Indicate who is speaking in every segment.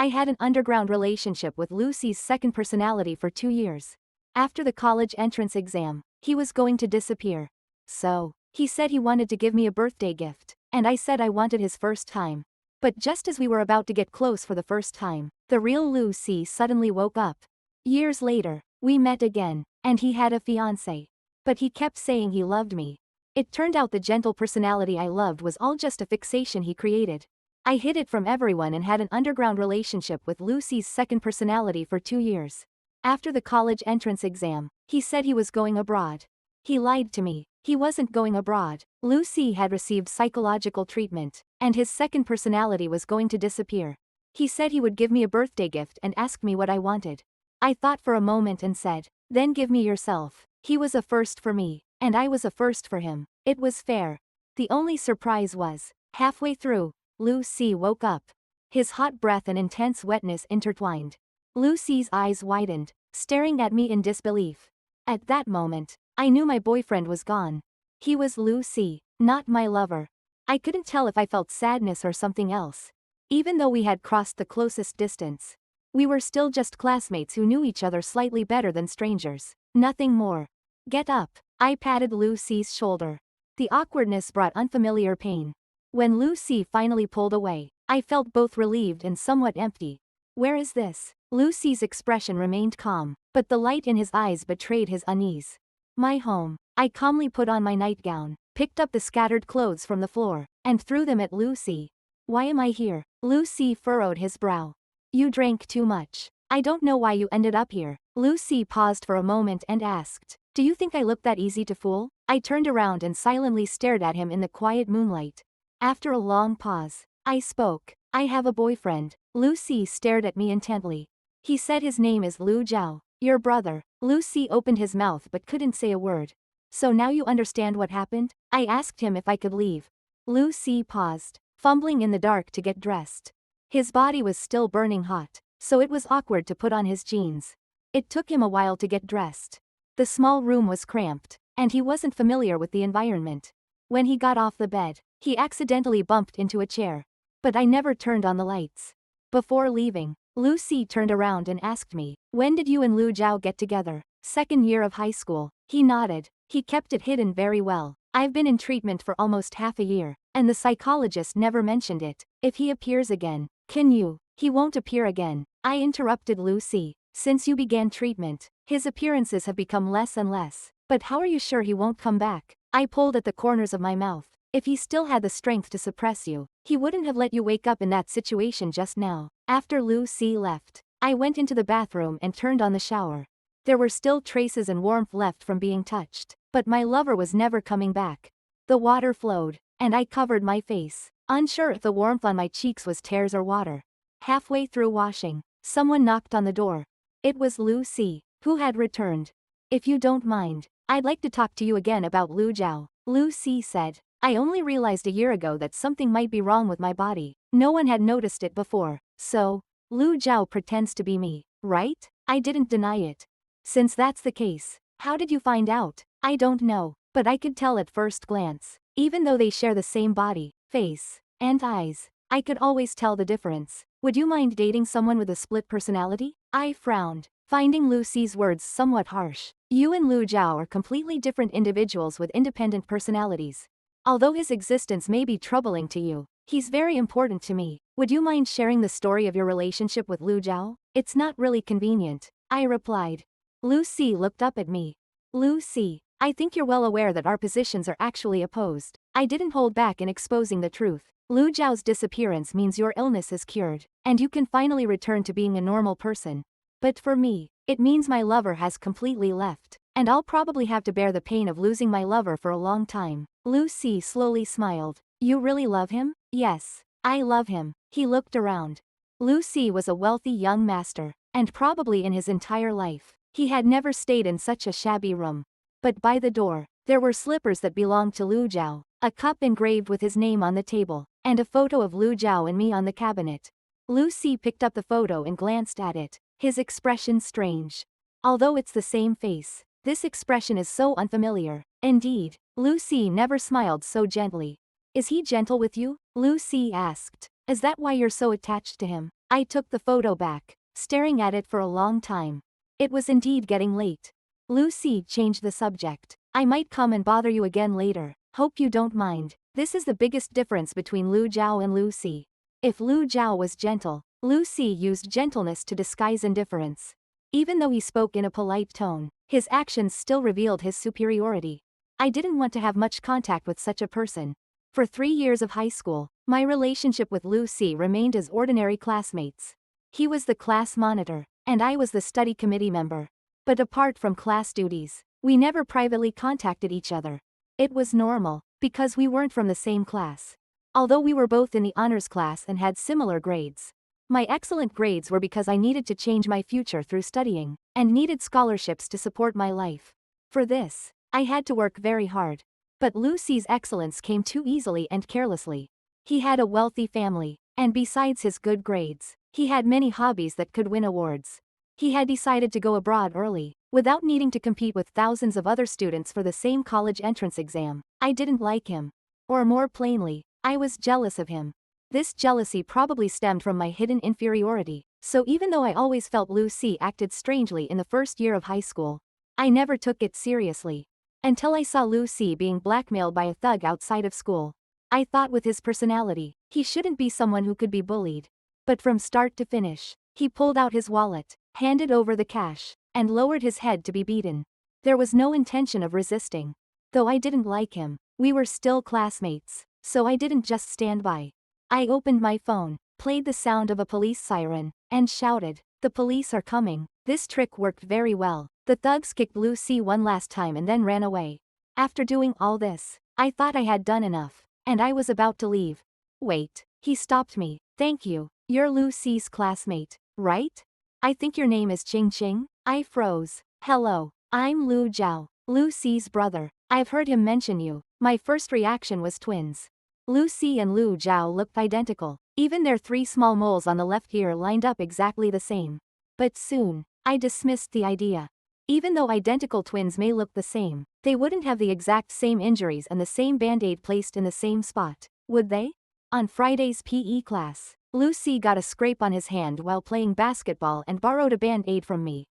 Speaker 1: I had an underground relationship with Lucy's second personality for 2 years. After the college entrance exam, he was going to disappear. So, he said he wanted to give me a birthday gift, and I said I wanted his first time. But just as we were about to get close for the first time, the real Lucy suddenly woke up. Years later, we met again, and he had a fiancé. But he kept saying he loved me. It turned out the gentle personality I loved was all just a fixation he created. I hid it from everyone and had an underground relationship with Lucy's second personality for 2 years. After the college entrance exam, he said he was going abroad. He lied to me. He wasn't going abroad. Lucy had received psychological treatment, and his second personality was going to disappear. He said he would give me a birthday gift and ask me what I wanted. I thought for a moment and said, "Then give me yourself." He was a first for me, and I was a first for him. It was fair. The only surprise was, halfway through, Lucy woke up. His hot breath and intense wetness intertwined. Lucy's eyes widened, staring at me in disbelief. At that moment, I knew my boyfriend was gone. He was Lucy, not my lover. I couldn't tell if I felt sadness or something else. Even though we had crossed the closest distance, we were still just classmates who knew each other slightly better than strangers. Nothing more. Get up. I patted Lucy's shoulder. The awkwardness brought unfamiliar pain. When Lucy finally pulled away, I felt both relieved and somewhat empty. Where is this? Lucy's expression remained calm, but the light in his eyes betrayed his unease. My home. I calmly put on my nightgown, picked up the scattered clothes from the floor, and threw them at Lucy. Why am I here? Lucy furrowed his brow. You drank too much. I don't know why you ended up here. Lucy paused for a moment and asked, "Do you think I look that easy to fool?" I turned around and silently stared at him in the quiet moonlight. After a long pause, I spoke. I have a boyfriend. Lucy stared at me intently. He said his name is Lu Zhao. Your brother. Lucy opened his mouth but couldn't say a word. So now you understand what happened? I asked him if I could leave. Lucy paused, fumbling in the dark to get dressed. His body was still burning hot, so it was awkward to put on his jeans. It took him a while to get dressed. The small room was cramped, and he wasn't familiar with the environment. When he got off the bed, he accidentally bumped into a chair. But I never turned on the lights. Before leaving, Lucy turned around and asked me, "When did you and Lu Zhao get together?" "Second year of high school." He nodded. He kept it hidden very well. I've been in treatment for almost half a year, and the psychologist never mentioned it. If he appears again, can you? He won't appear again. I interrupted Lucy. Since you began treatment, his appearances have become less and less. But how are you sure he won't come back? I pulled at the corners of my mouth. If he still had the strength to suppress you, he wouldn't have let you wake up in that situation just now. After Lucy left, I went into the bathroom and turned on the shower. There were still traces and warmth left from being touched, but my lover was never coming back. The water flowed, and I covered my face, unsure if the warmth on my cheeks was tears or water. Halfway through washing, someone knocked on the door. It was Lucy, who had returned. "If you don't mind, I'd like to talk to you again about Lu Zhao," Lucy said. I only realized a year ago that something might be wrong with my body. No one had noticed it before. So, Lu Zhao pretends to be me, right? I didn't deny it. Since that's the case, how did you find out? I don't know, but I could tell at first glance. Even though they share the same body, face, and eyes, I could always tell the difference. Would you mind dating someone with a split personality? I frowned, finding Lucy's words somewhat harsh. You and Lu Zhao are completely different individuals with independent personalities. Although his existence may be troubling to you, he's very important to me. Would you mind sharing the story of your relationship with Lu Zhao? It's not really convenient, I replied. Lucy looked up at me. Lucy, I think you're well aware that our positions are actually opposed. I didn't hold back in exposing the truth. Lu Zhao's disappearance means your illness is cured, and you can finally return to being a normal person. But for me, it means my lover has completely left, and I'll probably have to bear the pain of losing my lover for a long time. Lucy slowly smiled. You really love him? Yes, I love him. He looked around. Lucy was a wealthy young master, and probably in his entire life, he had never stayed in such a shabby room. But by the door, there were slippers that belonged to Lu Zhao, a cup engraved with his name on the table, and a photo of Lu Zhao and me on the cabinet. Lucy picked up the photo and glanced at it, his expression strange. Although it's the same face, this expression is so unfamiliar. Indeed, Lucy never smiled so gently. Is he gentle with you? Lucy asked. Is that why you're so attached to him? I took the photo back, staring at it for a long time. It was indeed getting late. Lucy changed the subject. I might come and bother you again later. Hope you don't mind. This is the biggest difference between Lu Jiao and Lucy. If Lu Jiao was gentle, Lucy used gentleness to disguise indifference. Even though he spoke in a polite tone, his actions still revealed his superiority. I didn't want to have much contact with such a person. For 3 years of high school, my relationship with Lucy remained as ordinary classmates. He was the class monitor, and I was the study committee member. But apart from class duties, we never privately contacted each other. It was normal, because we weren't from the same class. Although we were both in the honors class and had similar grades. My excellent grades were because I needed to change my future through studying, and needed scholarships to support my life. For this, I had to work very hard. But Lucy's excellence came too easily and carelessly. He had a wealthy family, and besides his good grades, he had many hobbies that could win awards. He had decided to go abroad early, without needing to compete with thousands of other students for the same college entrance exam. I didn't like him. Or more plainly, I was jealous of him. This jealousy probably stemmed from my hidden inferiority, so even though I always felt Lucy acted strangely in the first year of high school, I never took it seriously. Until I saw Lucy being blackmailed by a thug outside of school. I thought with his personality, he shouldn't be someone who could be bullied. But from start to finish, he pulled out his wallet, handed over the cash, and lowered his head to be beaten. There was no intention of resisting. Though I didn't like him, we were still classmates, so I didn't just stand by. I opened my phone, played the sound of a police siren, and shouted, "The police are coming." This trick worked very well. The thugs kicked Lucy one last time and then ran away. After doing all this, I thought I had done enough, and I was about to leave. Wait, he stopped me. "Thank you, you're Lucy's classmate, right? I think your name is Ching Ching?" I froze. "Hello, I'm Lu Jiao, Lucy's brother. I've heard him mention you." My first reaction was twins. Lucy and Lu Jiao looked identical. Even their 3 small moles on the left ear lined up exactly the same. But soon, I dismissed the idea. Even though identical twins may look the same, they wouldn't have the exact same injuries and the same band-aid placed in the same spot, would they? On Friday's PE class, Lucy got a scrape on his hand while playing basketball and borrowed a band-aid from me.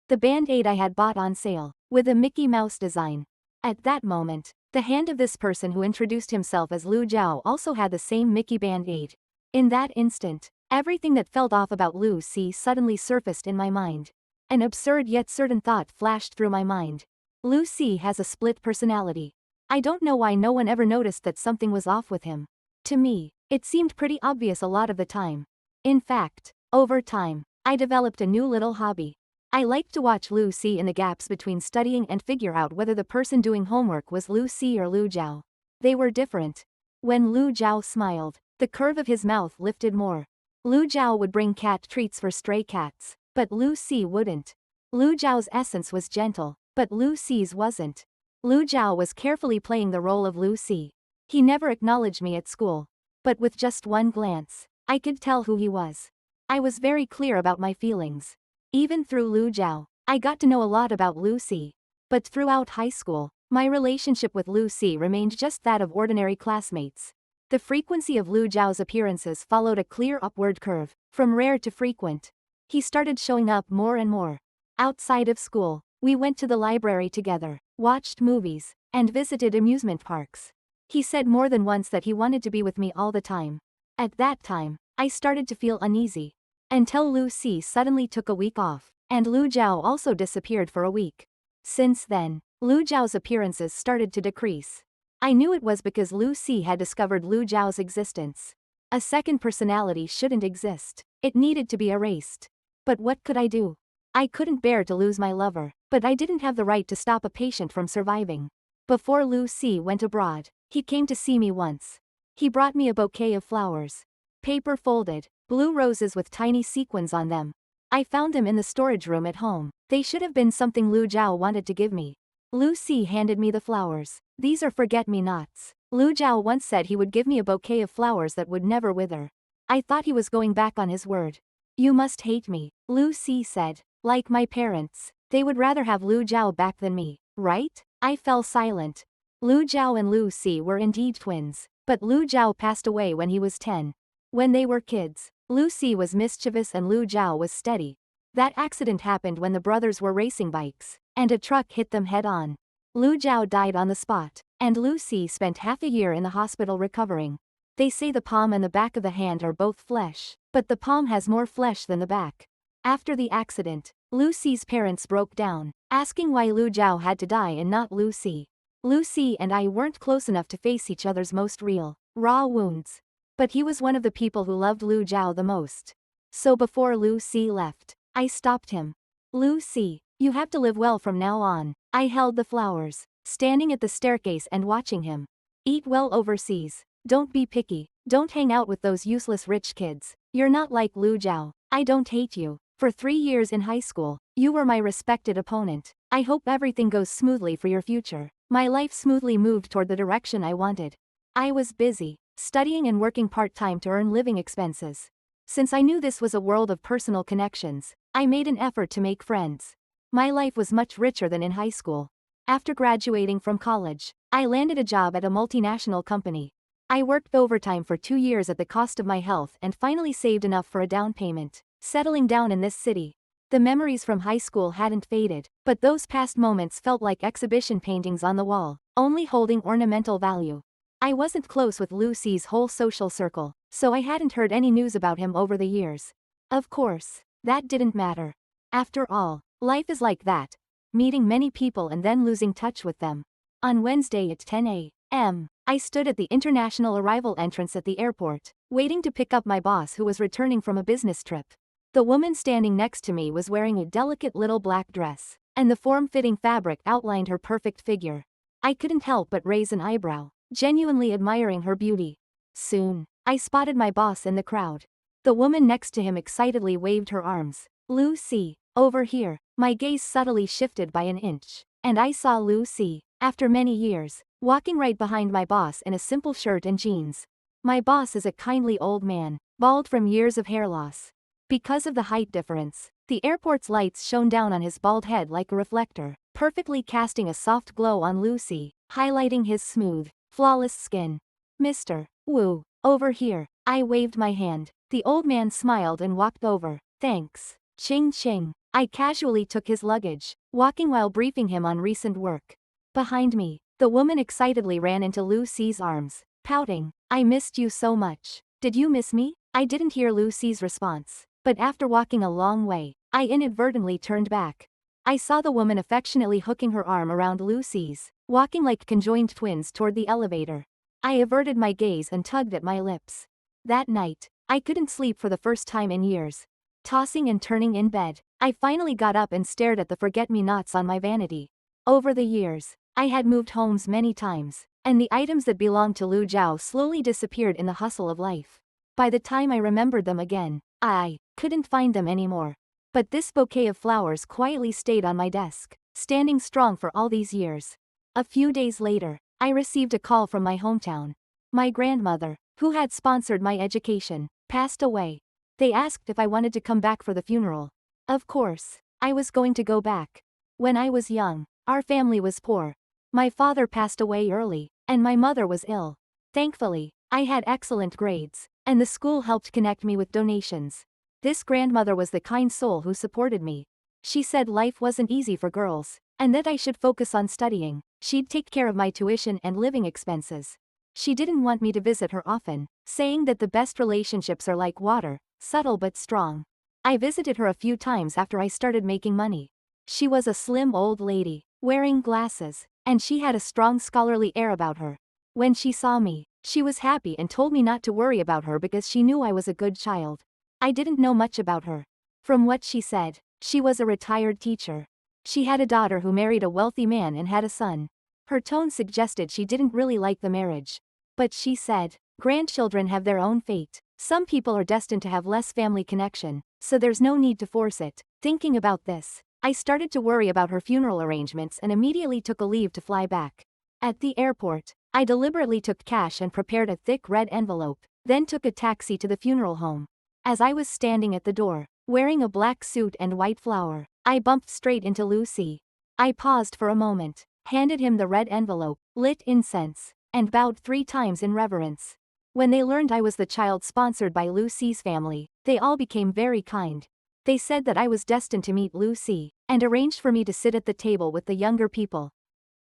Speaker 1: The band-aid I had bought on sale, with a Mickey Mouse design. At that moment, the hand of this person who introduced himself as Lu Jiao also had the same Mickey band-aid. In that instant, everything that felt off about Lucy suddenly surfaced in my mind. An absurd yet certain thought flashed through my mind. Lucy has a split personality. I don't know why no one ever noticed that something was off with him. To me, it seemed pretty obvious a lot of the time. In fact, over time, I developed a new little hobby. I liked to watch Lucy in the gaps between studying and figure out whether the person doing homework was Lucy or Lu Jiao. They were different. When Lu Jiao smiled, the curve of his mouth lifted more. Lu Jiao would bring cat treats for stray cats, but Lucy wouldn't. Lu Jiao's essence was gentle, but Lucy's wasn't. Lu Jiao was carefully playing the role of Lucy. He never acknowledged me at school. But with just one glance, I could tell who he was. I was very clear about my feelings. Even through Lu Jiao, I got to know a lot about Lucy. But throughout high school, my relationship with Lucy remained just that of ordinary classmates. The frequency of Lu Jiao's appearances followed a clear upward curve, from rare to frequent. He started showing up more and more. Outside of school, we went to the library together, watched movies, and visited amusement parks. He said more than once that he wanted to be with me all the time. At that time, I started to feel uneasy. Until Lucy suddenly took a week off, and Lu Jiao also disappeared for a week. Since then, Lu Jiao's appearances started to decrease. I knew it was because Lucy had discovered Lu Jiao's existence. A second personality shouldn't exist. It needed to be erased. But what could I do? I couldn't bear to lose my lover, but I didn't have the right to stop a patient from surviving. Before Lucy went abroad, he came to see me once. He brought me a bouquet of flowers. Paper folded, blue roses with tiny sequins on them. I found them in the storage room at home. They should have been something Lu Jiao wanted to give me. Lucy handed me the flowers. "These are forget-me-nots. Lu Jiao once said he would give me a bouquet of flowers that would never wither." I thought he was going back on his word. "You must hate me," Lucy said. "Like my parents. They would rather have Lu Jiao back than me, right?" I fell silent. Lu Jiao and Lucy were indeed twins, but Lu Jiao passed away when he was 10. When they were kids, Lucy was mischievous and Lu Jiao was steady. That accident happened when the brothers were racing bikes, and a truck hit them head-on. Lu Jiao died on the spot, and Lucy spent half a year in the hospital recovering. They say the palm and the back of the hand are both flesh, but the palm has more flesh than the back. After the accident, Lucy's parents broke down, asking why Lu Jiao had to die and not Lucy. Lucy and I weren't close enough to face each other's most real, raw wounds. But he was one of the people who loved Lu Jiao the most. So before Lucy left, I stopped him. Lucy, you have to live well from now on. I held the flowers, standing at the staircase and watching him. Eat well overseas. Don't be picky. Don't hang out with those useless rich kids. You're not like Lu Jiao. I don't hate you. For 3 years in high school, you were my respected opponent. I hope everything goes smoothly for your future. My life smoothly moved toward the direction I wanted. I was busy, studying and working part-time to earn living expenses. Since I knew this was a world of personal connections, I made an effort to make friends. My life was much richer than in high school. After graduating from college, I landed a job at a multinational company. I worked overtime for 2 years at the cost of my health and finally saved enough for a down payment, settling down in this city. The memories from high school hadn't faded, but those past moments felt like exhibition paintings on the wall, only holding ornamental value. I wasn't close with Lucy's whole social circle, so I hadn't heard any news about him over the years. Of course, that didn't matter. After all, life is like that, meeting many people and then losing touch with them. On Wednesday at 10 a.m., I stood at the international arrival entrance at the airport, waiting to pick up my boss who was returning from a business trip. The woman standing next to me was wearing a delicate little black dress, and the form-fitting fabric outlined her perfect figure. I couldn't help but raise an eyebrow, genuinely admiring her beauty. Soon, I spotted my boss in the crowd. The woman next to him excitedly waved her arms. Lucy, over here. My gaze subtly shifted by an inch, and I saw Lucy, after many years, walking right behind my boss in a simple shirt and jeans. My boss is a kindly old man, bald from years of hair loss. Because of the height difference, the airport's lights shone down on his bald head like a reflector, perfectly casting a soft glow on Lucy, highlighting his smooth, flawless skin. Mr. Wu, over here. I waved my hand. The old man smiled and walked over. Thanks. Ching ching. I casually took his luggage, walking while briefing him on recent work. Behind me, the woman excitedly ran into Lucy's arms, pouting. I missed you so much. Did you miss me? I didn't hear Lucy's response, but after walking a long way, I inadvertently turned back. I saw the woman affectionately hooking her arm around Lucy's, walking like conjoined twins toward the elevator. I averted my gaze and tugged at my lips. That night, I couldn't sleep for the first time in years. Tossing and turning in bed, I finally got up and stared at the forget-me-nots on my vanity. Over the years, I had moved homes many times, and the items that belonged to Lu Jiao slowly disappeared in the hustle of life. By the time I remembered them again, I couldn't find them anymore. But this bouquet of flowers quietly stayed on my desk, standing strong for all these years. A few days later, I received a call from my hometown. My grandmother, who had sponsored my education, passed away. They asked if I wanted to come back for the funeral. Of course, I was going to go back. When I was young, our family was poor. My father passed away early, and my mother was ill. Thankfully, I had excellent grades, and the school helped connect me with donations. This grandmother was the kind soul who supported me. She said life wasn't easy for girls, and that I should focus on studying. She'd take care of my tuition and living expenses. She didn't want me to visit her often, saying that the best relationships are like water, subtle but strong. I visited her a few times after I started making money. She was a slim old lady, wearing glasses, and she had a strong scholarly air about her. When she saw me, she was happy and told me not to worry about her because she knew I was a good child. I didn't know much about her. From what she said, she was a retired teacher. She had a daughter who married a wealthy man and had a son. Her tone suggested she didn't really like the marriage. But she said, grandchildren have their own fate. Some people are destined to have less family connection, so there's no need to force it. Thinking about this, I started to worry about her funeral arrangements and immediately took a leave to fly back. At the airport, I deliberately took cash and prepared a thick red envelope, then took a taxi to the funeral home. As I was standing at the door, wearing a black suit and white flower, I bumped straight into Lucy. I paused for a moment, handed him the red envelope, lit incense, and bowed 3 times in reverence. When they learned I was the child sponsored by Lucy's family, they all became very kind. They said that I was destined to meet Lucy, and arranged for me to sit at the table with the younger people.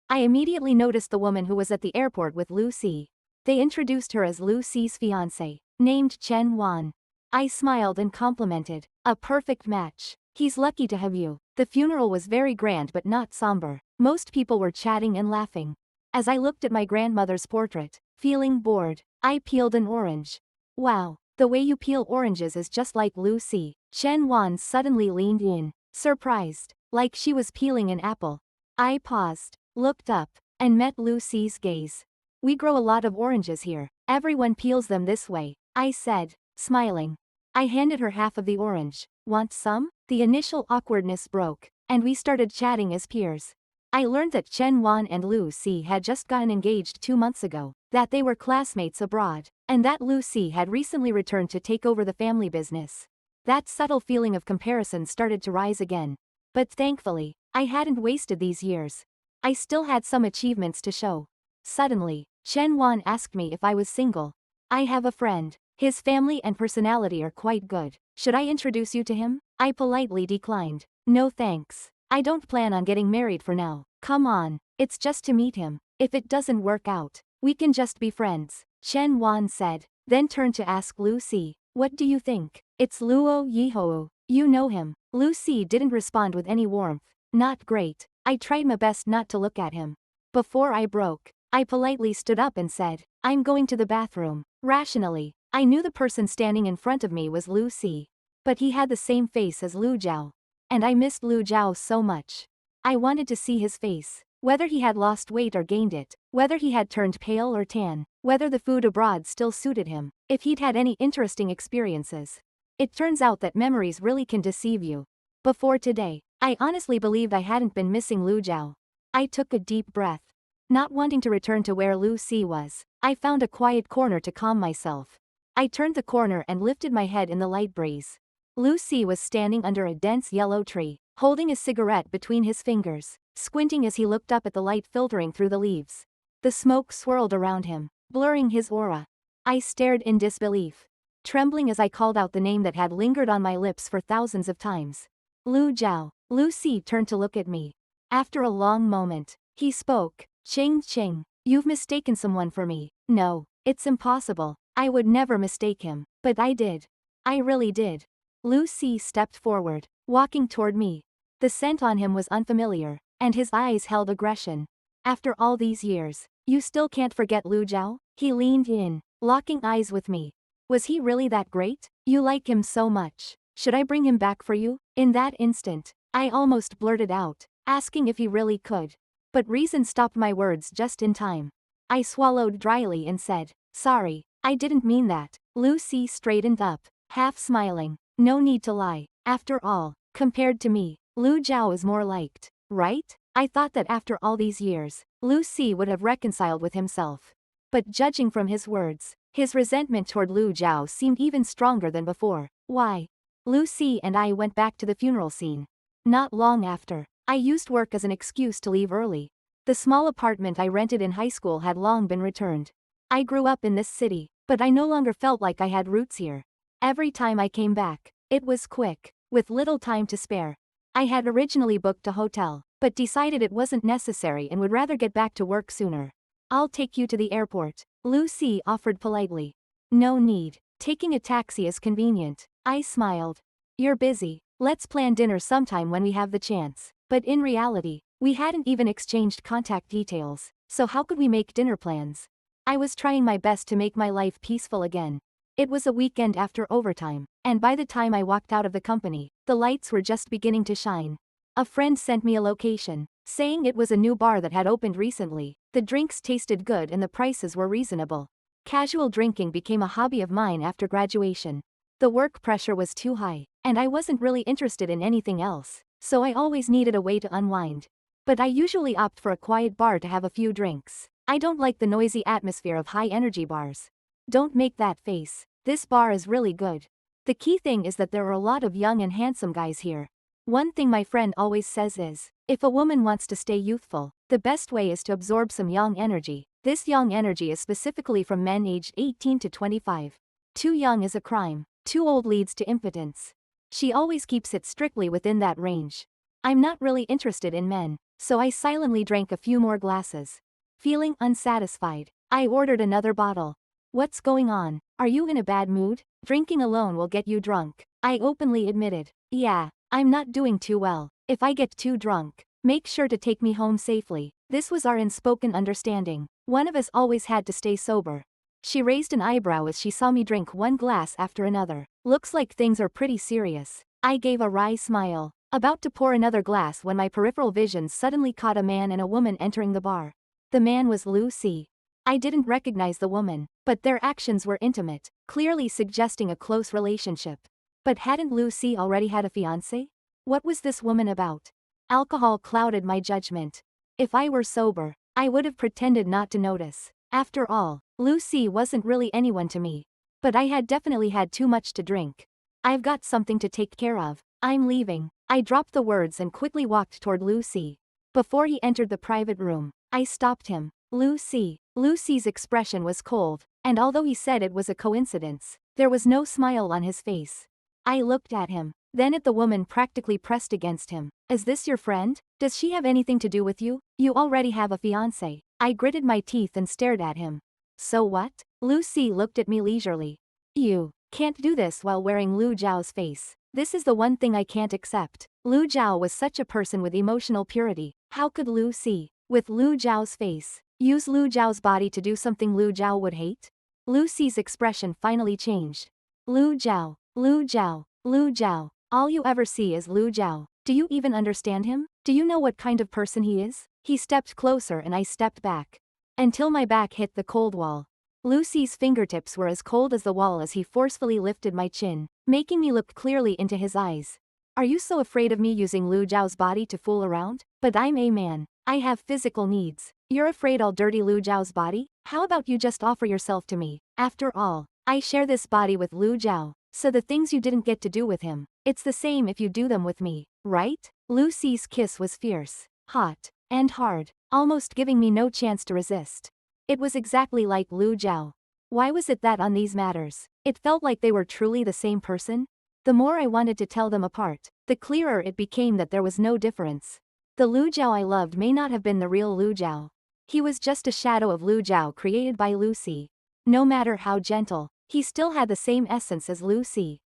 Speaker 1: I immediately noticed the woman who was at the airport with Lucy. They introduced her as Lucy's fiancé, named Chen Wan. I smiled and complimented. A perfect match. He's lucky to have you. The funeral was very grand but not somber. Most people were chatting and laughing. As I looked at my grandmother's portrait, feeling bored, I peeled an orange. Wow, the way you peel oranges is just like Lucy. Chen Wan suddenly leaned in, surprised, like she was peeling an apple. I paused, looked up, and met Lucy's gaze. We grow a lot of oranges here. Everyone peels them this way, I said, smiling. I handed her half of the orange. Want some? The initial awkwardness broke, and we started chatting as peers. I learned that Chen Wan and Lucy had just gotten engaged 2 months ago, that they were classmates abroad, and that Lucy had recently returned to take over the family business. That subtle feeling of comparison started to rise again. But thankfully, I hadn't wasted these years. I still had some achievements to show. Suddenly, Chen Wan asked me if I was single. I have a friend. His family and personality are quite good. Should I introduce you to him? I politely declined. No thanks. I don't plan on getting married for now. Come on, it's just to meet him. If it doesn't work out, we can just be friends, Chen Wan said, then turned to ask Lucy, what do you think? It's Luo Yihou. You know him. Lucy didn't respond with any warmth. Not great. I tried my best not to look at him. Before I broke, I politely stood up and said, I'm going to the bathroom. Rationally, I knew the person standing in front of me was Lucy. But he had the same face as Lu Jiao. And I missed Lu Jiao so much. I wanted to see his face. Whether he had lost weight or gained it, whether he had turned pale or tan, whether the food abroad still suited him, if he'd had any interesting experiences. It turns out that memories really can deceive you. Before today, I honestly believed I hadn't been missing Lu Jiao. I took a deep breath. Not wanting to return to where Lucy was, I found a quiet corner to calm myself. I turned the corner and lifted my head in the light breeze. Lucy was standing under a dense yellow tree, holding a cigarette between his fingers, squinting as he looked up at the light filtering through the leaves. The smoke swirled around him, blurring his aura. I stared in disbelief, trembling as I called out the name that had lingered on my lips for thousands of times. Lu Jiao. Lucy turned to look at me. After a long moment, he spoke. Ching Ching, you've mistaken someone for me. No, it's impossible. I would never mistake him. But I did. I really did. Lucy stepped forward, walking toward me. The scent on him was unfamiliar, and his eyes held aggression. After all these years, you still can't forget Lu Jiao? He leaned in, locking eyes with me. Was he really that great? You like him so much. Should I bring him back for you? In that instant, I almost blurted out, asking if he really could. But reason stopped my words just in time. I swallowed dryly and said, sorry, I didn't mean that. Lucy straightened up, half smiling. No need to lie. After all, compared to me, Lu Jiao is more liked, right? I thought that after all these years, Lucy would have reconciled with himself. But judging from his words, his resentment toward Lu Jiao seemed even stronger than before. Why? Lucy and I went back to the funeral scene. Not long after, I used work as an excuse to leave early. The small apartment I rented in high school had long been returned. I grew up in this city, but I no longer felt like I had roots here. Every time I came back, it was quick, with little time to spare. I had originally booked a hotel, but decided it wasn't necessary and would rather get back to work sooner. I'll take you to the airport, Lucy offered politely. No need. Taking a taxi is convenient. I smiled. You're busy. Let's plan dinner sometime when we have the chance. But in reality, we hadn't even exchanged contact details, so how could we make dinner plans? I was trying my best to make my life peaceful again. It was a weekend after overtime, and by the time I walked out of the company, the lights were just beginning to shine. A friend sent me a location, saying it was a new bar that had opened recently. The drinks tasted good and the prices were reasonable. Casual drinking became a hobby of mine after graduation. The work pressure was too high, and I wasn't really interested in anything else, so I always needed a way to unwind. But I usually opt for a quiet bar to have a few drinks. I don't like the noisy atmosphere of high-energy bars. Don't make that face. This bar is really good. The key thing is that there are a lot of young and handsome guys here. One thing my friend always says is, if a woman wants to stay youthful, the best way is to absorb some young energy. This young energy is specifically from men aged 18 to 25. Too young is a crime, too old leads to impotence. She always keeps it strictly within that range. I'm not really interested in men, so I silently drank a few more glasses. Feeling unsatisfied, I ordered another bottle. What's going on? Are you in a bad mood? Drinking alone will get you drunk, I openly admitted. Yeah, I'm not doing too well. If I get too drunk, make sure to take me home safely. This was our unspoken understanding. One of us always had to stay sober. She raised an eyebrow as she saw me drink one glass after another. Looks like things are pretty serious. I gave a wry smile, about to pour another glass when my peripheral vision suddenly caught a man and a woman entering the bar. The man was Lucy. I didn't recognize the woman, but their actions were intimate, clearly suggesting a close relationship. But hadn't Lucy already had a fiancé? What was this woman about? Alcohol clouded my judgment. If I were sober, I would have pretended not to notice. After all, Lucy wasn't really anyone to me. But I had definitely had too much to drink. I've got something to take care of. I'm leaving. I dropped the words and quickly walked toward Lucy. Before he entered the private room, I stopped him. Lucy. Lucy's expression was cold, and although he said it was a coincidence, there was no smile on his face. I looked at him, then at the woman practically pressed against him. Is this your friend? Does she have anything to do with you? You already have a fiancé. I gritted my teeth and stared at him. So what? Lucy looked at me leisurely. You can't do this while wearing Lu Zhao's face. This is the one thing I can't accept. Lu Zhao was such a person with emotional purity. How could Lucy, with Lu Zhao's face, use Lu Zhao's body to do something Lu Zhao would hate? Lucy's expression finally changed. Lu Zhao, Lu Zhao, Lu Zhao. All you ever see is Lu Zhao. Do you even understand him? Do you know what kind of person he is? He stepped closer and I stepped back. Until my back hit the cold wall. Lucy's fingertips were as cold as the wall as he forcefully lifted my chin, making me look clearly into his eyes. Are you so afraid of me using Lu Zhao's body to fool around? But I'm a man. I have physical needs. You're afraid I'll dirty Lu Zhao's body? How about you just offer yourself to me? After all, I share this body with Lu Zhao, so the things you didn't get to do with him, it's the same if you do them with me, right? Lucy's kiss was fierce, hot, and hard, almost giving me no chance to resist. It was exactly like Lu Zhao. Why was it that on these matters, it felt like they were truly the same person? The more I wanted to tell them apart, the clearer it became that there was no difference. The Lu Zhao I loved may not have been the real Lu Zhao. He was just a shadow of Lu Zhao created by Lucy. No matter how gentle, he still had the same essence as Lucy.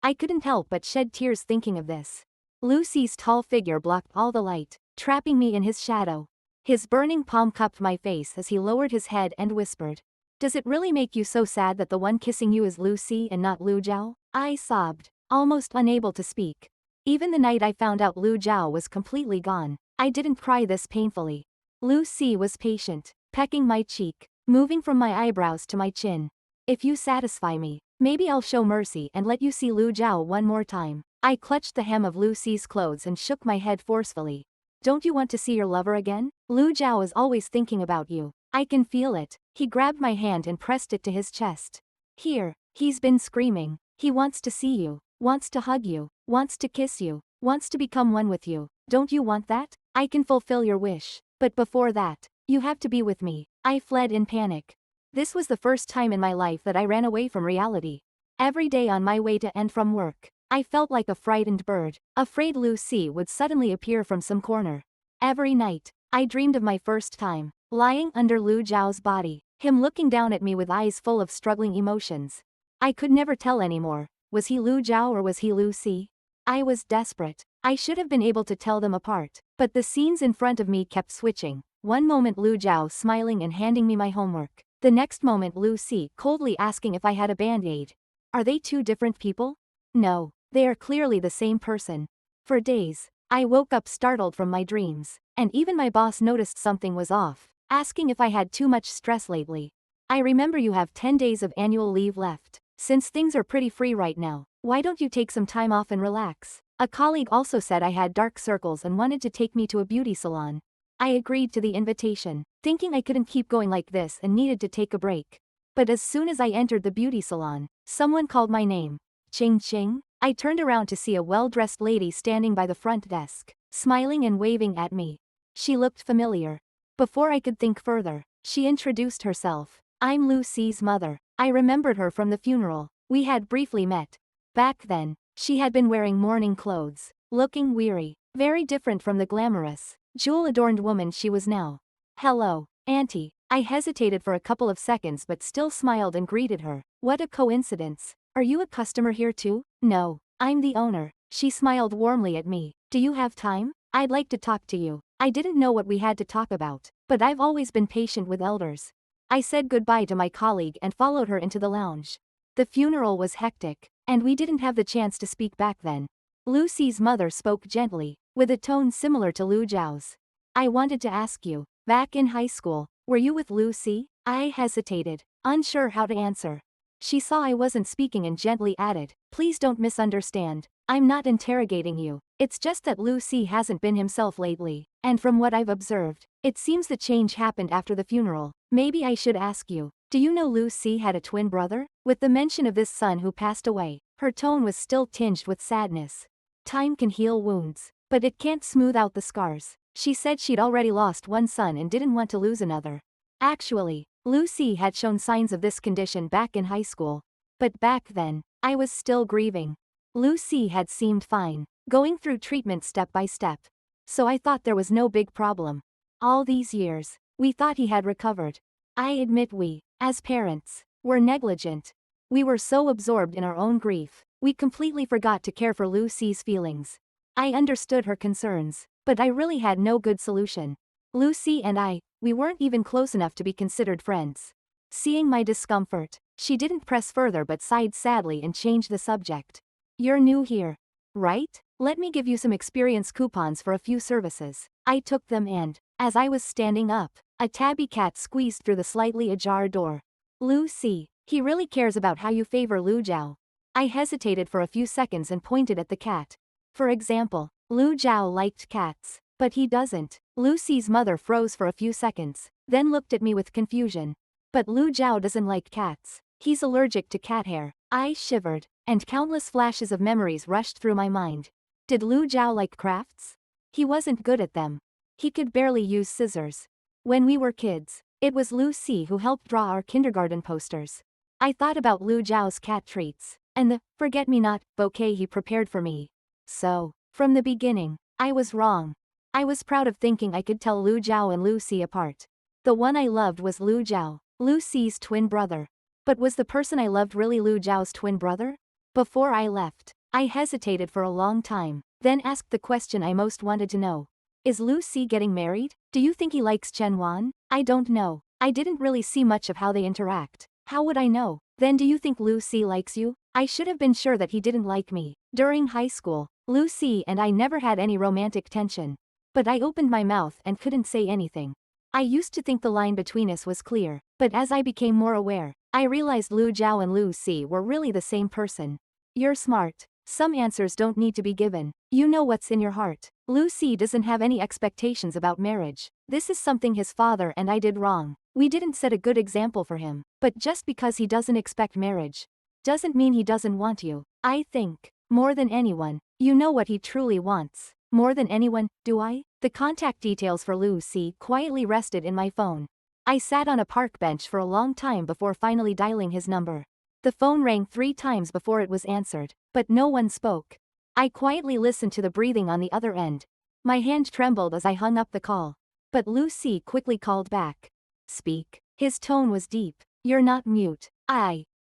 Speaker 1: I couldn't help but shed tears thinking of this. Lucy's tall figure blocked all the light, trapping me in his shadow. His burning palm cupped my face as he lowered his head and whispered, "Does it really make you so sad that the one kissing you is Lucy and not Lu Zhao?" I sobbed, almost unable to speak. Even the night I found out Lu Zhao was completely gone, I didn't cry this painfully. Lucy was patient, pecking my cheek, moving from my eyebrows to my chin. If you satisfy me, maybe I'll show mercy and let you see Lu Zhao one more time. I clutched the hem of Lucy's clothes and shook my head forcefully. Don't you want to see your lover again? Lu Zhao is always thinking about you. I can feel it. He grabbed my hand and pressed it to his chest. Here, he's been screaming. He wants to see you, wants to hug you, wants to kiss you, wants to become one with you. Don't you want that? I can fulfill your wish. But before that, you have to be with me. I fled in panic. This was the first time in my life that I ran away from reality. Every day on my way to and from work, I felt like a frightened bird, afraid Lucy would suddenly appear from some corner. Every night, I dreamed of my first time, lying under Lu Zhao's body, him looking down at me with eyes full of struggling emotions. I could never tell anymore, was he Lu Zhao or was he Lucy? I was desperate. I should have been able to tell them apart, but the scenes in front of me kept switching. One moment Lu Zhao smiling and handing me my homework. The next moment Lucy coldly asking if I had a band-aid. Are they two different people? No, they are clearly the same person. For days, I woke up startled from my dreams, and even my boss noticed something was off, asking if I had too much stress lately. I remember you have 10 days of annual leave left. Since things are pretty free right now, why don't you take some time off and relax? A colleague also said I had dark circles and wanted to take me to a beauty salon. I agreed to the invitation, thinking I couldn't keep going like this and needed to take a break. But as soon as I entered the beauty salon, someone called my name. Ching Ching? I turned around to see a well-dressed lady standing by the front desk, smiling and waving at me. She looked familiar. Before I could think further, she introduced herself. I'm Lucy's mother. I remembered her from the funeral. We had briefly met. Back then, she had been wearing mourning clothes, looking weary, very different from the glamorous, jewel-adorned woman she was now. Hello, Auntie. I hesitated for a couple of seconds but still smiled and greeted her. What a coincidence. Are you a customer here too? No, I'm the owner. She smiled warmly at me. Do you have time? I'd like to talk to you. I didn't know what we had to talk about, but I've always been patient with elders. I said goodbye to my colleague and followed her into the lounge. The funeral was hectic, and we didn't have the chance to speak back then. Lucy's mother spoke gently, with a tone similar to Lu Zhao's. I wanted to ask you, back in high school, were you with Lucy? I hesitated, unsure how to answer. She saw I wasn't speaking and gently added, please don't misunderstand. I'm not interrogating you. It's just that Lucy hasn't been himself lately, and from what I've observed, it seems the change happened after the funeral. Maybe I should ask you, do you know Lucy had a twin brother? With the mention of this son who passed away, her tone was still tinged with sadness. Time can heal wounds, but it can't smooth out the scars. She said she'd already lost one son and didn't want to lose another. Actually, Lucy had shown signs of this condition back in high school. But back then, I was still grieving. Lucy had seemed fine, going through treatment step by step. So I thought there was no big problem. All these years, we thought he had recovered. I admit we, as parents, were negligent. We were so absorbed in our own grief, we completely forgot to care for Lucy's feelings. I understood her concerns, but I really had no good solution. Lucy and we weren't even close enough to be considered friends. Seeing my discomfort, she didn't press further but sighed sadly and changed the subject. You're new here, right? Let me give you some experience coupons for a few services. I took them and, as I was standing up, a tabby cat squeezed through the slightly ajar door. Lucy, he really cares about how you favor Lu Zhao. I hesitated for a few seconds and pointed at the cat. For example, Lu Zhao liked cats, but he doesn't. Lucy's mother froze for a few seconds, then looked at me with confusion. But Lu Zhao doesn't like cats. He's allergic to cat hair. I shivered, and countless flashes of memories rushed through my mind. Did Lu Zhao like crafts? He wasn't good at them. He could barely use scissors. When we were kids, it was Lucy who helped draw our kindergarten posters. I thought about Lu Zhao's cat treats, and the forget-me-not bouquet he prepared for me. So, from the beginning, I was wrong. I was proud of thinking I could tell Lu Zhao and Lucy apart. The one I loved was Lu Zhao, Lucy's twin brother. But was the person I loved really Lu Zhao's twin brother? Before I left, I hesitated for a long time, then asked the question I most wanted to know. Is Lucy getting married? Do you think he likes Chen Wan? I don't know. I didn't really see much of how they interact. How would I know? Then do you think Lucy likes you? I should have been sure that he didn't like me. During high school, Lucy and I never had any romantic tension. But I opened my mouth and couldn't say anything. I used to think the line between us was clear, but as I became more aware, I realized Lu Zhao and Lucy were really the same person. You're smart. Some answers don't need to be given. You know what's in your heart. Lucy doesn't have any expectations about marriage. This is something his father and I did wrong. We didn't set a good example for him. But just because he doesn't expect marriage, doesn't mean he doesn't want you. I think, more than anyone, you know what he truly wants. More than anyone, do I? The contact details for Lucy quietly rested in my phone. I sat on a park bench for a long time before finally dialing his number. The phone rang 3 times before it was answered, but no one spoke. I quietly listened to the breathing on the other end. My hand trembled as I hung up the call. But Lucy quickly called back. Speak. His tone was deep. You're not mute.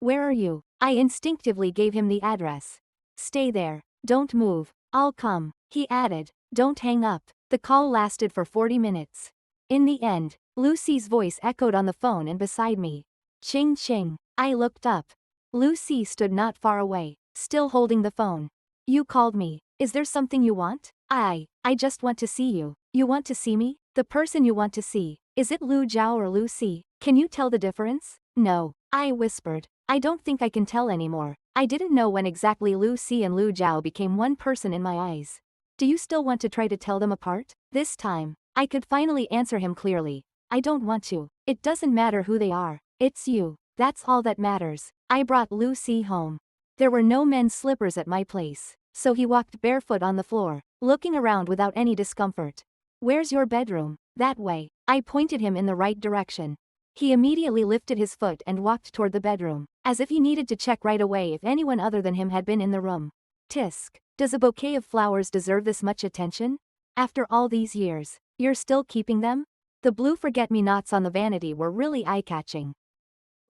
Speaker 1: Where are you? I instinctively gave him the address. Stay there. Don't move. I'll come. He added. Don't hang up. The call lasted for 40 minutes. In the end, Lucy's voice echoed on the phone and beside me. Ching ching. I looked up. Lucy stood not far away, still holding the phone. You called me. Is there something you want? I just want to see you. You want to see me? The person you want to see. Is it Lu Zhao or Lucy? Can you tell the difference? No. I whispered. I don't think I can tell anymore. I didn't know when exactly Lucy and Lu Zhao became one person in my eyes. Do you still want to try to tell them apart? This time, I could finally answer him clearly. I don't want to. It doesn't matter who they are. It's you. That's all that matters. I brought Lucy home. There were no men's slippers at my place, so he walked barefoot on the floor, looking around without any discomfort. Where's your bedroom? That way. I pointed him in the right direction. He immediately lifted his foot and walked toward the bedroom, as if he needed to check right away if anyone other than him had been in the room. Tisk. Does a bouquet of flowers deserve this much attention? After all these years, you're still keeping them? The blue forget-me-nots on the vanity were really eye-catching.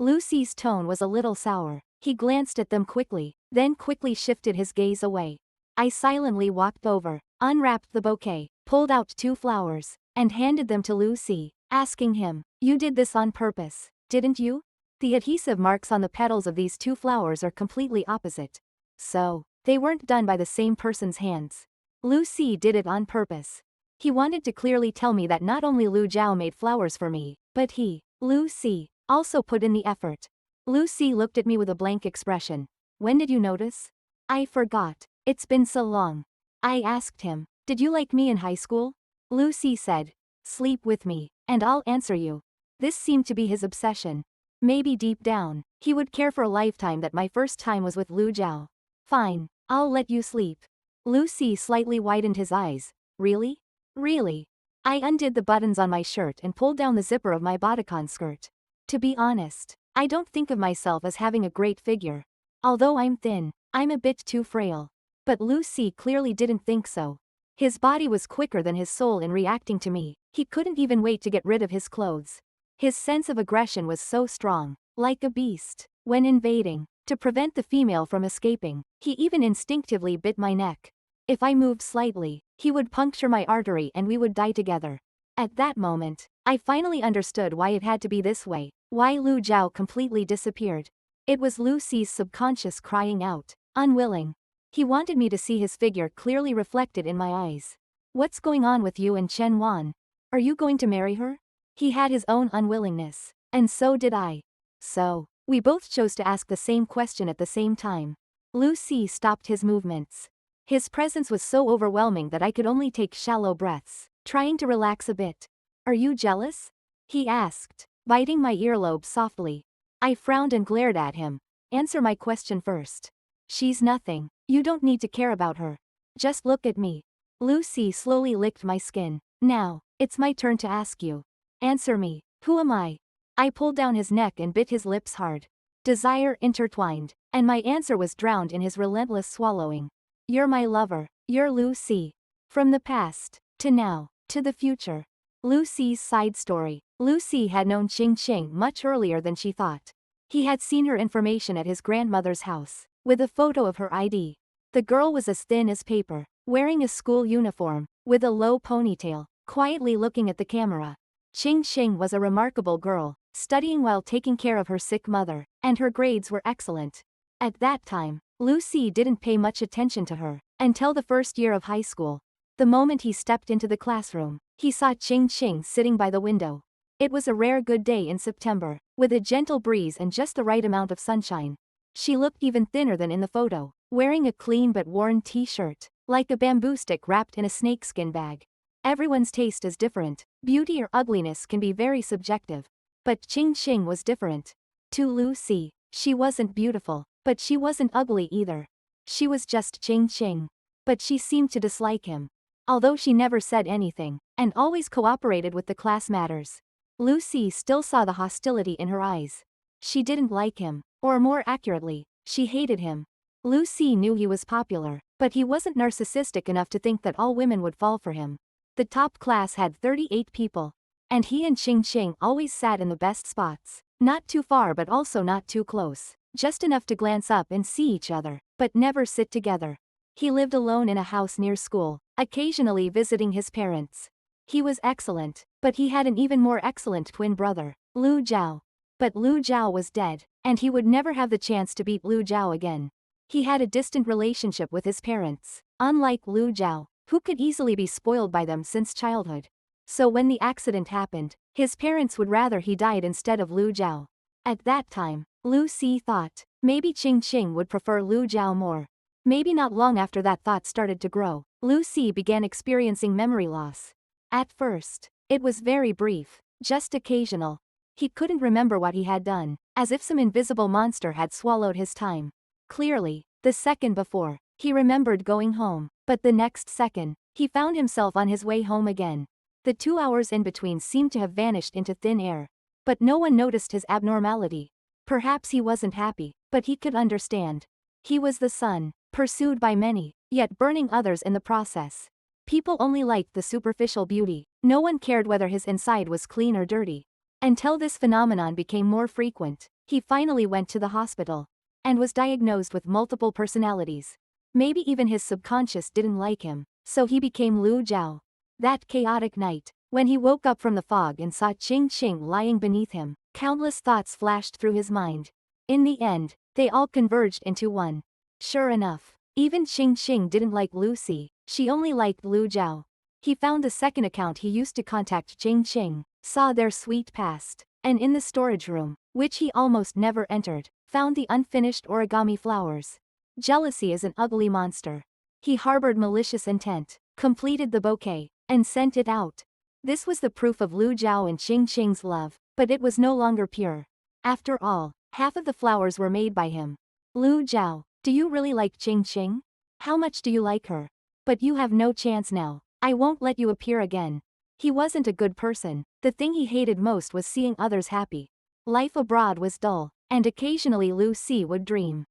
Speaker 1: Lucy's tone was a little sour. He glanced at them quickly, then quickly shifted his gaze away. I silently walked over, unwrapped the bouquet, pulled out 2 flowers, and handed them to Lucy, asking him, "You did this on purpose, didn't you?" The adhesive marks on the petals of these 2 flowers are completely opposite. So, they weren't done by the same person's hands. Lucy did it on purpose. He wanted to clearly tell me that not only Lu Jiao made flowers for me, but he, Lucy, also put in the effort. Lucy looked at me with a blank expression. When did you notice? I forgot. It's been so long. I asked him, did you like me in high school? Lucy said, sleep with me, and I'll answer you. This seemed to be his obsession. Maybe deep down, he would care for a lifetime that my first time was with Lu Jiao. Fine, I'll let you sleep. Lucy slightly widened his eyes. Really? Really? I undid the buttons on my shirt and pulled down the zipper of my bodycon skirt. To be honest, I don't think of myself as having a great figure. Although I'm thin, I'm a bit too frail. But Lucy clearly didn't think so. His body was quicker than his soul in reacting to me. He couldn't even wait to get rid of his clothes. His sense of aggression was so strong, like a beast. When invading, to prevent the female from escaping, he even instinctively bit my neck. If I moved slightly, he would puncture my artery and we would die together. At that moment, I finally understood why it had to be this way, why Lu Jiao completely disappeared. It was Lucy's subconscious crying out, unwilling. He wanted me to see his figure clearly reflected in my eyes. What's going on with you and Chen Wan? Are you going to marry her? He had his own unwillingness, and so did I. So, we both chose to ask the same question at the same time. Lucy stopped his movements. His presence was so overwhelming that I could only take shallow breaths, trying to relax a bit. Are you jealous? He asked, biting my earlobe softly. I frowned and glared at him. Answer my question first. She's nothing. You don't need to care about her. Just look at me. Lucy slowly licked my skin. Now, it's my turn to ask you. Answer me. Who am I? I pulled down his neck and bit his lips hard. Desire intertwined, and my answer was drowned in his relentless swallowing. You're my lover. You're Lucy. From the past, to now, to the future. Lucy's side story. Lucy had known Qing Qing much earlier than she thought. He had seen her information at his grandmother's house, with a photo of her ID. The girl was as thin as paper, wearing a school uniform, with a low ponytail, quietly looking at the camera. Qing Qing was a remarkable girl, studying while taking care of her sick mother, and her grades were excellent. At that time, Lucy didn't pay much attention to her, until the first year of high school. The moment he stepped into the classroom, he saw Qing Qing sitting by the window. It was a rare good day in September, with a gentle breeze and just the right amount of sunshine. She looked even thinner than in the photo, wearing a clean but worn t-shirt, like a bamboo stick wrapped in a snakeskin bag. Everyone's taste is different. Beauty or ugliness can be very subjective. But Qing Qing was different. To Lucy, she wasn't beautiful, but she wasn't ugly either. She was just Qing Qing. But she seemed to dislike him. Although she never said anything, and always cooperated with the class matters. Lucy still saw the hostility in her eyes. She didn't like him, or more accurately, she hated him. Lucy knew he was popular, but he wasn't narcissistic enough to think that all women would fall for him. The top class had 38 people. And he and Qing Qing always sat in the best spots, not too far but also not too close, just enough to glance up and see each other, but never sit together. He lived alone in a house near school, occasionally visiting his parents. He was excellent, but he had an even more excellent twin brother, Lu Jiao. But Lu Jiao was dead, and he would never have the chance to beat Lu Jiao again. He had a distant relationship with his parents, unlike Lu Jiao, who could easily be spoiled by them since childhood. So when the accident happened, his parents would rather he died instead of Lu Jiao. At that time, Lucy thought, maybe Qing Qing would prefer Lu Jiao more. Maybe not long after that thought started to grow, Lucy began experiencing memory loss. At first, it was very brief, just occasional. He couldn't remember what he had done, as if some invisible monster had swallowed his time. Clearly, the second before, he remembered going home, but the next second, he found himself on his way home again. The 2 hours in between seemed to have vanished into thin air. But no one noticed his abnormality. Perhaps he wasn't happy, but he could understand. He was the sun, pursued by many, yet burning others in the process. People only liked the superficial beauty. No one cared whether his inside was clean or dirty. Until this phenomenon became more frequent, he finally went to the hospital and was diagnosed with multiple personalities. Maybe even his subconscious didn't like him, so he became Lu Jiao. That chaotic night, when he woke up from the fog and saw Ching Ching lying beneath him, countless thoughts flashed through his mind. In the end, they all converged into one. Sure enough, even Ching Ching didn't like Lucy, she only liked Lu Jiao. He found the second account he used to contact Ching Ching, saw their sweet past, and in the storage room, which he almost never entered, found the unfinished origami flowers. Jealousy is an ugly monster. He harbored malicious intent, completed the bouquet, and sent it out. This was the proof of Lu Jiao and Ching Ching's love, but it was no longer pure. After all, half of the flowers were made by him. Lu Jiao, do you really like Ching Ching? How much do you like her? But you have no chance now. I won't let you appear again. He wasn't a good person. The thing he hated most was seeing others happy. Life abroad was dull, and occasionally Lucy would dream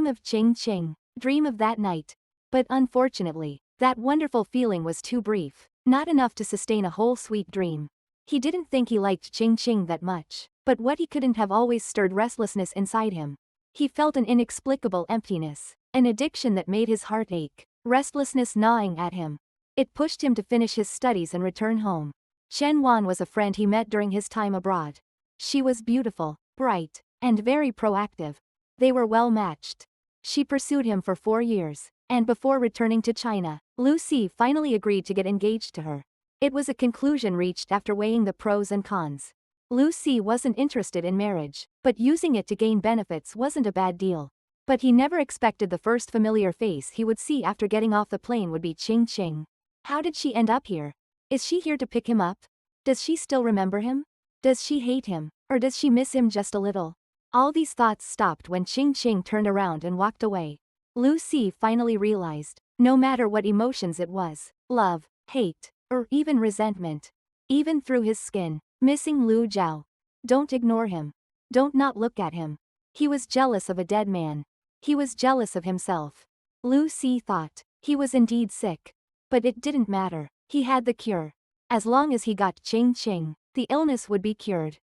Speaker 1: of Ching Ching, dream of that night. But unfortunately, that wonderful feeling was too brief, not enough to sustain a whole sweet dream. He didn't think he liked Ching Ching that much, but what he couldn't have always stirred restlessness inside him. He felt an inexplicable emptiness, an addiction that made his heart ache, restlessness gnawing at him. It pushed him to finish his studies and return home. Chen Wan was a friend he met during his time abroad. She was beautiful, bright, and very proactive. They were well matched. She pursued him for 4 years, and before returning to China, Lucy finally agreed to get engaged to her. It was a conclusion reached after weighing the pros and cons. Lucy wasn't interested in marriage, but using it to gain benefits wasn't a bad deal. But he never expected the first familiar face he would see after getting off the plane would be Ching Ching. How did she end up here? Is she here to pick him up? Does she still remember him? Does she hate him, or does she miss him just a little? All these thoughts stopped when Ching Ching turned around and walked away. Lucy finally realized, no matter what emotions it was, love, hate, or even resentment, even through his skin, missing Lu Jiao. Don't ignore him. Don't not look at him. He was jealous of a dead man. He was jealous of himself. Lucy thought, he was indeed sick. But it didn't matter, he had the cure. As long as he got Ching Ching, the illness would be cured.